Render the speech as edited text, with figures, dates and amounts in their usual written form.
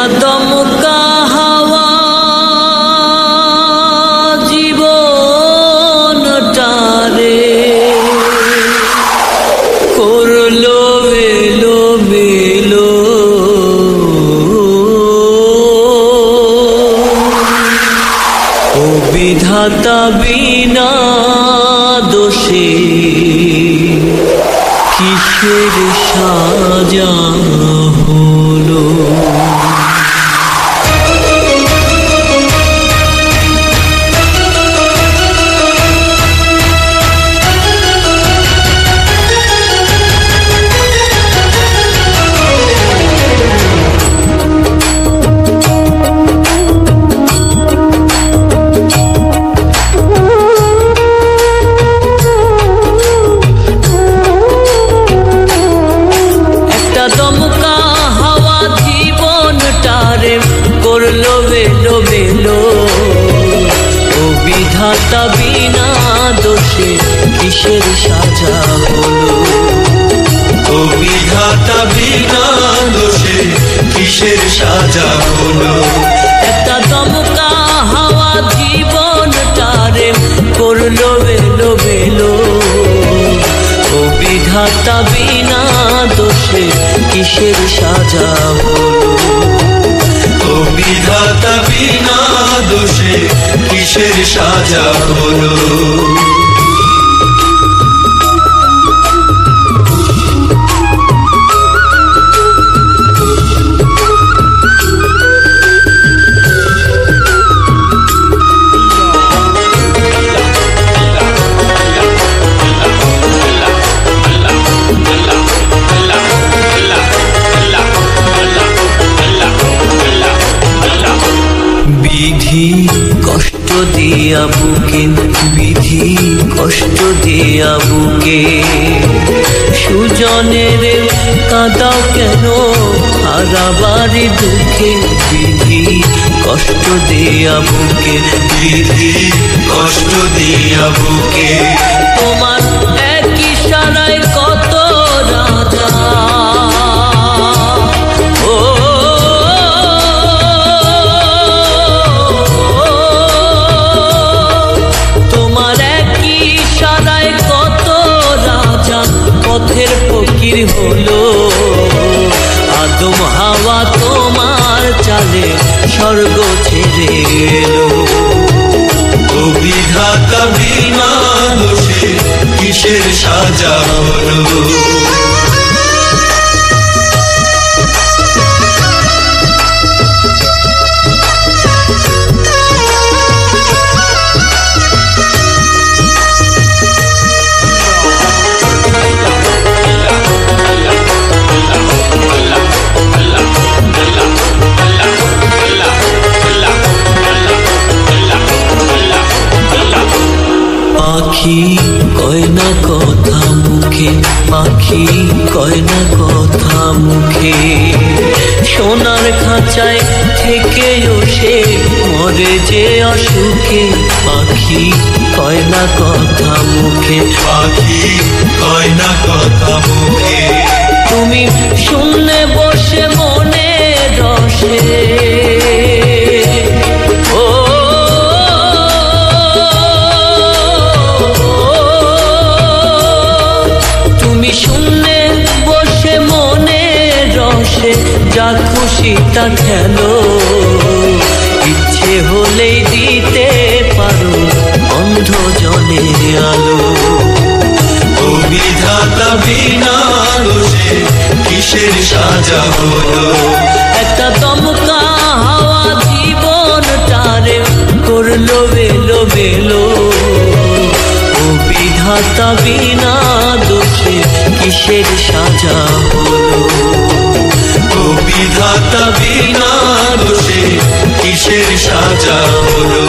একটা দমকা হাওয়া জীবনটারে করলো এলো মেলো, ও বিধাতা বিনা দোষে কিসের সাজা হলো। দমকা হাওয়া জীবনটারে করলো বেলো বেলো, ও বিধাতা বিনা দোষে কিসের সাজা হলো। ও বিধাতা বিনা দোষে কিসের সাজা হলো। একটা দমকা হাওয়া জীবনটারে করলো বেলো বেলো, ও বিধাতা বিনা দোষে কিসের সাজা হলো। ও বিধাতা বিনা দোষে কিসের সাজা হলো। বিধি কষ্ট দিয়া বুকে, বিধি কষ্ট দিয়া বুকে, সুজনের কাঁদাও কেন হারাবারি দুঃখে। বিধি কষ্ট দিয়া বুকে, বিধি কষ্ট দিয়া বুকে, তোমার এক ইশারায় কত রাজা, পথের ফকির হলো। আদম হাওয়া তোমার চালে স্বর্গ ছেড়ে এলো। ও বিধাতা বিনা দোষে কিসের সাজা হলো। পাখি কয় না কথা মুখে, পাখি কয় না কথা মুখে, সোনার খাঁচায় থেকেও সে মরে যে অসুখে। পাখি কয় না কথা মুখে, পাখি কয় না কথা মুখে, তুমি শুনলে বসে মনে রসে। ও তুমি শুনলে বসে মনে রসে, যা খুশি তা খেলো, ইচ্ছে হলেই দিতে পারো অন্ধ জনে আলো। ও বিধাতা বিনা দোষে কিসের সাজা হলো। একটা দমকা হাওয়া জীবনটারে করলো বেলো বেলো, ও বিধাতা বিনা দোষে কিসের সাজা হলো। ও বিধাতা বিনা দোষে কিসের সাজা হলো।